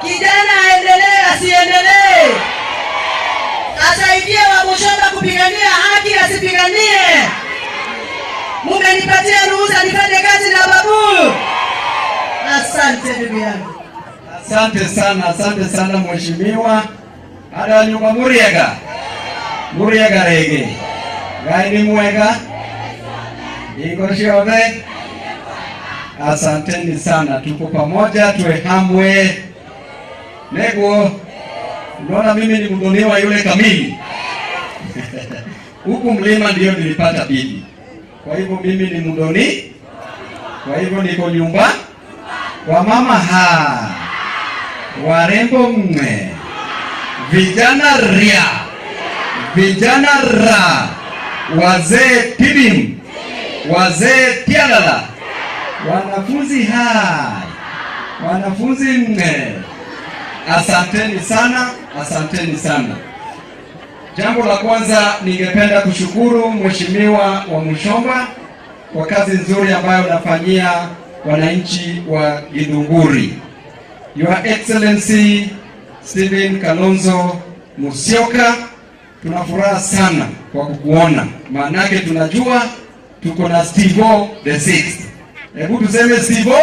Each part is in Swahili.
Kijana aendelee asiendelee? Asaidie Wamushomba kupigania haki asipiganie? Mumenipatia ruhusa nifanye kazi na babu. Asante ndugu yangu. Asante sana mheshimiwa. Ada nyuma Muriega rege. Gaini mwega. Ingoshiove. Asanteni sana, tuko pamoja, tuwe hamwe. Nego, unaona mimi ni mdoniwa yule kamili. Huku mlima ndio nilipata bibi. Kwa hivyo mimi ni mdoni. Kwa hivyo niko nyumba kwa mama warembo mme. Vijana ria. Vijana ra. Wazee tidim. Wazee tialala. Wanafunzi wanafunzi mme. Asanteni sana. Jambo la kwanza ningependa kushukuru Mheshimiwa Wamushomba kwa kazi nzuri ambayo unafanyia wananchi wa Githunguri. Your Excellency Stephen Kalonzo Musyoka, tunafuraha sana kwa kukuona. Maanake tunajua tuko na Steve the Sixth. Hebu tuseme Steve.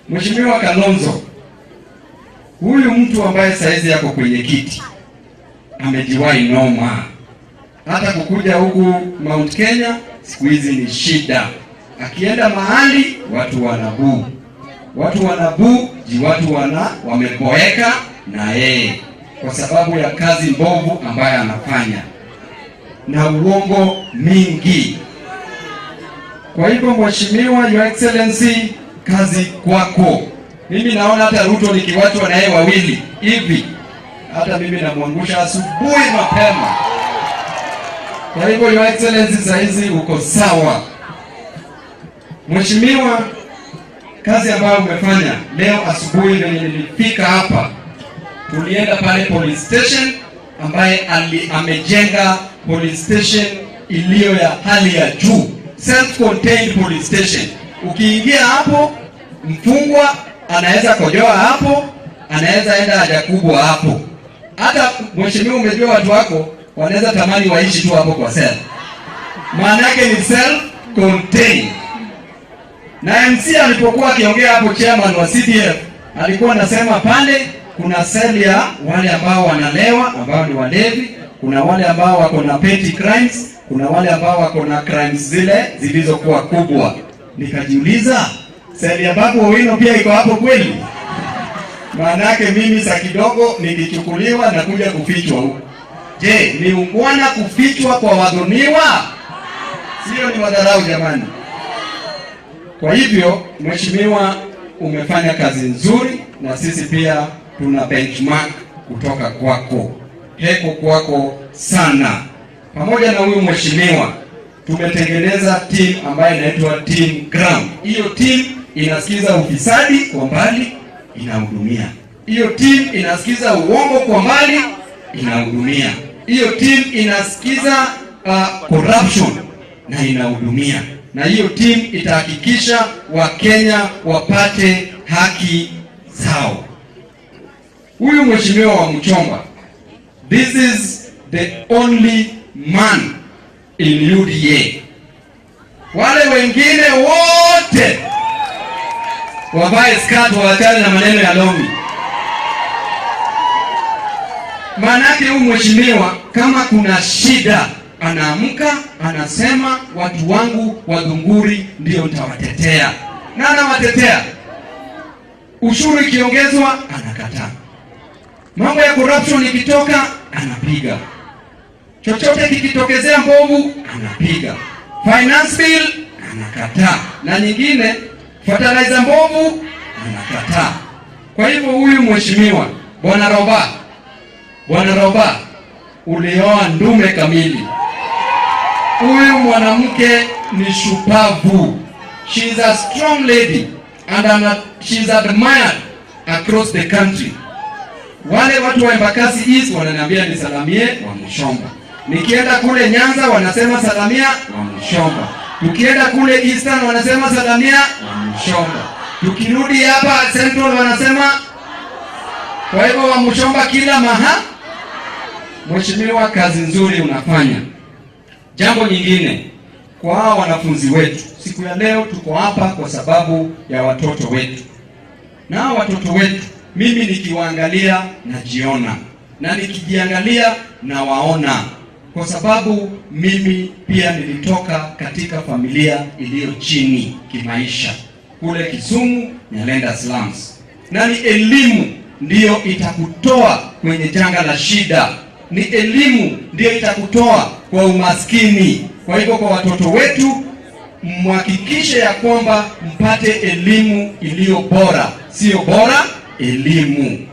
Mheshimiwa Kalonzo, huyu mtu ambaye saizi yako kwenye kiti amejiwahi noma. Hata kukuja huku Mount Kenya siku hizi ni shida. Akienda mahali watu wanabuu. Watu wameboeka na yeye kwa sababu ya kazi mbovu ambayo anafanya na uongo mingi. Kwa hivyo Mheshimiwa Your Excellency, kazi kwako. Mimi naona hata Ruto nikiwachwa na yeye wawili hivi, hata mimi namwangusha asubuhi mapema. Kwa hivyo Your Excellency, saizi uko sawa. Mheshimiwa, kazi ambayo umefanya leo asubuhi ndio nilifika hapa. Tulienda pale police station ambaye amejenga police station iliyo ya hali ya juu. Self-contained police station. Ukiingia hapo, mfungwa anaweza kojoa hapo, anaweza enda haja kubwa hapo. Hata mheshimiwa, umejua watu wako wanaweza tamani waishi tu hapo kwa cell. Maana yake ni self-contained. Na MC alipokuwa akiongea hapo, chairman wa CDF alikuwa anasema pale kuna cell ya wale ambao wanalewa, ambao ni walevi, kuna wale ambao wako na petty crimes, kuna wale ambao wako na crimes zile zilizokuwa kubwa. Nikajiuliza, cell ya Babu Owino pia iko hapo kweli? Maana yake mimi saa kidogo nilichukuliwa na kuja kufichwa huko. Je, ni ungwana kufichwa kwa wadhoniwa? Sio ni madharau jamani. Kwa hivyo mheshimiwa, umefanya kazi nzuri na sisi pia tuna benchmark kutoka kwako. Heko kwako sana. Pamoja na huyu mheshimiwa, tumetengeneza team ambayo inaitwa Team Ground. Hiyo team inasikiza ufisadi kwa mbali, inahudumia. Hiyo team inasikiza uongo kwa mbali, inahudumia. Hiyo team inasikiza corruption na inahudumia. Na hiyo team itahakikisha Wakenya wapate haki zao. Huyu mheshimiwa Wamuchomba, this is the only man in UDA. Wale wengine wote wavae skati, waachane na maneno ya longi. Maanake huyu mheshimiwa kama kuna shida anaamka anasema watu wangu wa Githunguri ndio nitawatetea. Na anawatetea. Ushuru ikiongezwa anakataa. Mambo ya corruption ikitoka anapiga. Chochote kikitokezea mbovu anapiga. Finance bill anakataa. Na nyingine fertilizer mbovu anakataa. Kwa hivyo huyu mheshimiwa Bwana Roba, ulioa ndume kamili. Huyu mwanamke ni shupavu. She is a strong lady and she is admired across the country. Wale watu wa Embakasi East wananiambia nisalamie Wamushomba. Nikienda kule Nyanza wanasema salamia Wamushomba. Tukienda kule Eastern wanasema salamia Wamushomba. Tukirudi hapa Central wanasema, kwa hivyo Wamuchomba kila maha. Mheshimiwa, kazi nzuri unafanya. Jambo nyingine kwa hao wanafunzi wetu, siku ya leo tuko hapa kwa sababu ya watoto wetu, na hao watoto wetu mimi nikiwaangalia najiona, na nikijiangalia na waona, kwa sababu mimi pia nilitoka katika familia iliyo chini kimaisha kule Kisumu, Nyalenda slums. Na ni elimu ndiyo itakutoa kwenye janga la shida, ni elimu ndiyo itakutoa kwa umaskini. Kwa hivyo kwa watoto wetu, mhakikishe ya kwamba mpate elimu iliyo bora, sio bora elimu.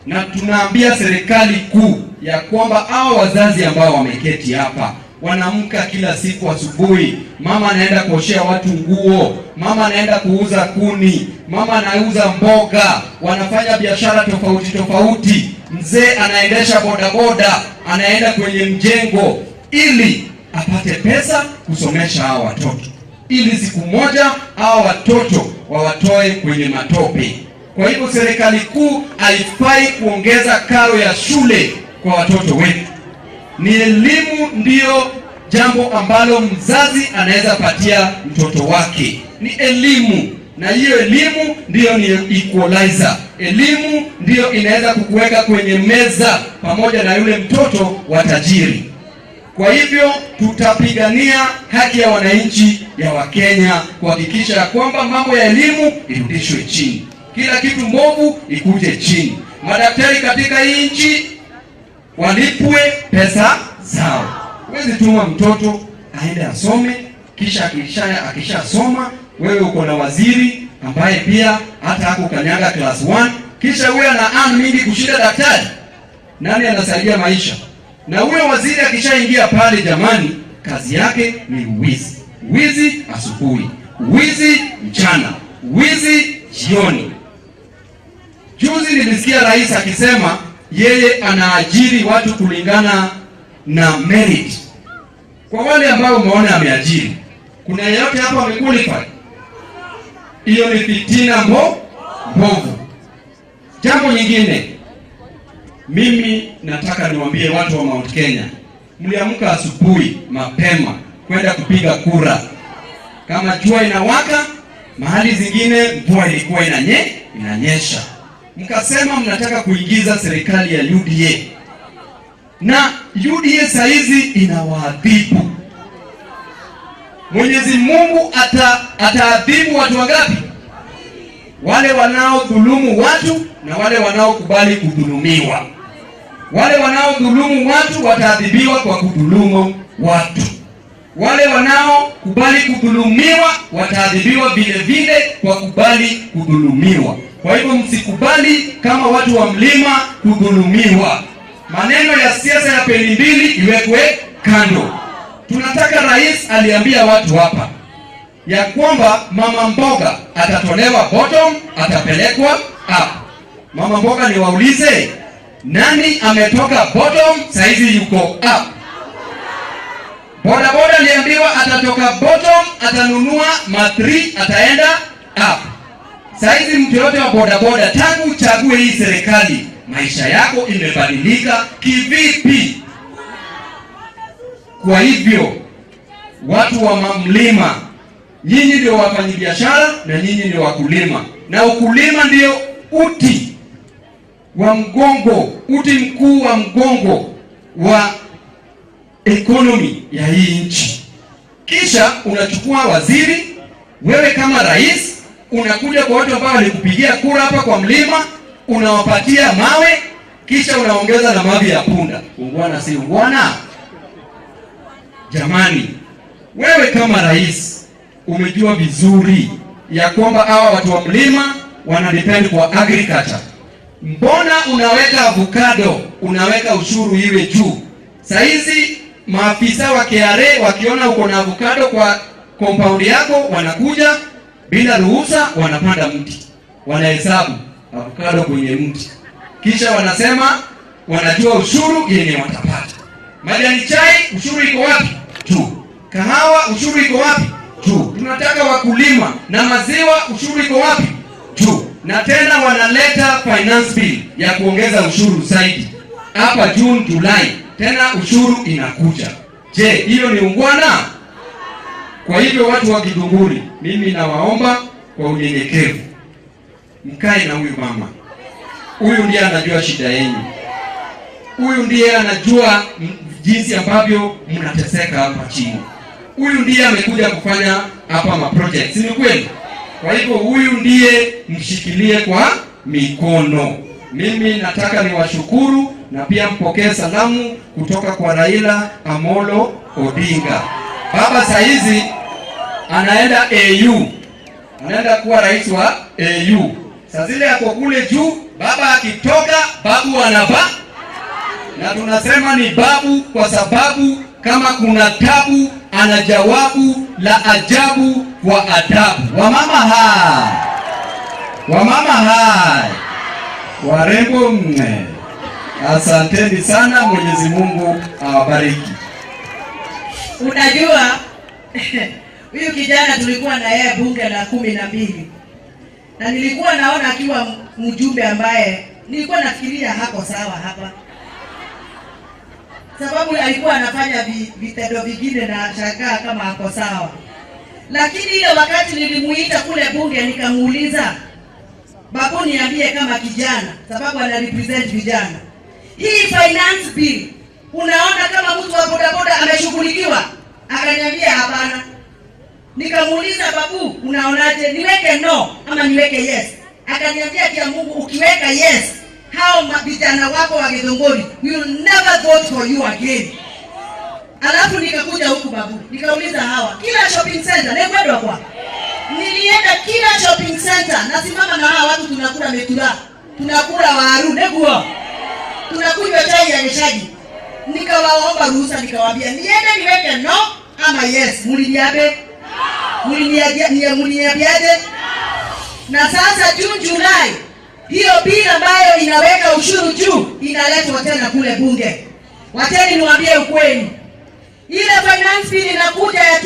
Na tunaambia serikali kuu ya kwamba hao wazazi ambao wameketi hapa wanamka kila siku asubuhi, mama anaenda kuoshea watu nguo, mama anaenda kuuza kuni, mama anauza mboga, wanafanya biashara tofauti tofauti, mzee anaendesha bodaboda, anaenda kwenye mjengo ili apate pesa kusomesha hao watoto, ili siku moja hao watoto wawatoe kwenye matope. Kwa hivyo serikali kuu haifai kuongeza karo ya shule kwa watoto wetu. Ni elimu ndiyo jambo ambalo mzazi anaweza patia mtoto wake, ni elimu, na hiyo elimu ndiyo ni equalizer. Elimu ndiyo inaweza kukuweka kwenye meza pamoja na yule mtoto wa tajiri. Kwa hivyo tutapigania haki ya wananchi ya Wakenya kuhakikisha kwamba mambo ya elimu irudishwe chini, kila kitu mbovu ikuje chini. Madaktari katika hii nchi walipwe pesa zao. Huwezi tuma mtoto aende asome, kisha akishasoma wewe uko na waziri ambaye pia hata hako kanyaga class 1, kisha huyo ana earn mingi kushinda daktari. Nani anasaidia maisha? Na huyo waziri akishaingia pale, jamani, kazi yake ni wizi. Wizi asubuhi, wizi mchana, wizi jioni. Juzi nilisikia rais akisema yeye anaajiri watu kulingana na merit. Kwa wale ambao umeona ameajiri, kuna yeyote hapa amequalify? Hiyo ni fitina mbovu. Jambo nyingine, mimi nataka niwaambie watu wa Mount Kenya, mliamka asubuhi mapema kwenda kupiga kura. Kama jua inawaka, mahali zingine mvua ilikuwa inanyesha. Mkasema mnataka kuingiza serikali ya UDA. Na UDA saizi inawaadhibu. Mwenyezi Mungu ataadhibu watu wangapi? Wale wanaodhulumu watu na wale wanaokubali kudhulumiwa. Wale wanaodhulumu watu wataadhibiwa kwa kudhulumu watu. Wale wanaokubali kudhulumiwa wataadhibiwa vile vile kwa kubali kudhulumiwa. Kwa hivyo msikubali kama watu wa mlima kudhulumiwa. Maneno ya siasa ya peni mbili iwekwe kando. Tunataka rais aliambia watu hapa ya kwamba mama mboga atatolewa bottom, atapelekwa up. Mama mboga niwaulize, nani ametoka bottom saizi yuko up? Boda boda aliambiwa atatoka bottom, atanunua matri, ataenda up. Saizi mtu yote wa boda boda, tangu chague hii serikali, maisha yako imebadilika kivipi? Kwa hivyo watu wa mlima, nyinyi ndio wafanyabiashara na nyinyi ndio wakulima, na ukulima ndio uti wa mgongo, uti mkuu wa mgongo wa economy ya hii nchi. Kisha unachukua waziri, wewe kama rais unakuja kwa watu ambao walikupigia kura hapa kwa mlima, unawapatia mawe, kisha unaongeza na mavi ya punda. Ungwana si ungwana? Jamani, wewe kama rais umejua vizuri ya kwamba hawa watu wa mlima wanadepend kwa agriculture. Mbona unaweka avocado, unaweka ushuru iwe juu? Saizi maafisa wa KRA wakiona uko na avocado kwa compound yako, wanakuja bila ruhusa, wanapanda mti, wanahesabu avocado kwenye mti, kisha wanasema wanajua ushuru yenye watapata. Majani chai ushuru iko wapi? Tu. Kahawa ushuru iko wapi? Tu. Tunataka wakulima. Na maziwa ushuru iko wapi? na tena wanaleta finance bill ya kuongeza ushuru zaidi hapa June, Julai, tena ushuru inakuja. Je, hiyo ni ungwana? Kwa hivyo watu wa Githunguri, mimi nawaomba kwa unyenyekevu, mkae na huyu mama. Huyu ndiye anajua shida yenu. Huyu ndiye anajua jinsi ambavyo mnateseka hapa chini. Huyu ndiye amekuja kufanya hapa ma projects, ni kweli? Kwa hivyo huyu ndiye mshikilie kwa mikono. Mimi nataka niwashukuru na pia mpokee salamu kutoka kwa Raila Amolo Odinga. Baba saizi anaenda AU. Anaenda kuwa rais wa AU. Saa zile yako kule juu, baba akitoka, babu anaba. Na tunasema ni babu kwa sababu kama kuna tabu, ana jawabu la ajabu kwa adabu. Wamama hai. Wamama hai. Warembo mne. Asanteni sana, Mwenyezi Mungu awabariki. Unajua huyu kijana tulikuwa na yeye bunge la 12. Na nilikuwa naona akiwa mjumbe ambaye nilikuwa nafikiria hako sawa hapa. Sababu alikuwa anafanya vitendo vingine na shangaa kama hako sawa. Lakini ile wakati nilimuita kule bunge nikamuuliza, babu niambie kama kijana, sababu ana represent vijana, hii finance bill unaona kama mtu wa bodaboda ameshughulikiwa? Akaniambia hapana. Nikamuuliza, babu unaonaje, niweke no ama niweke yes? Akaniambia kia Mungu, ukiweka yes, hao vijana wako wa Githunguri will never vote for you again. Alafu nikakuja huku babu, nikauliza hawa kila shopping center nekwendwa kwa. Nilienda kila shopping center, nasimama na hawa watu tunakula metura, tunakula waru neguo, tunakunywa chai ya neshaji. Nikawaomba ruhusa, nikawaambia niende niweke no ama yes. Muliniambiaje? Na sasa June, Julai, hiyo bill ambayo inaweka ushuru juu inaletwa tena kule bunge. Wateni niwaambie ukweli, ile finance bill inakuja ya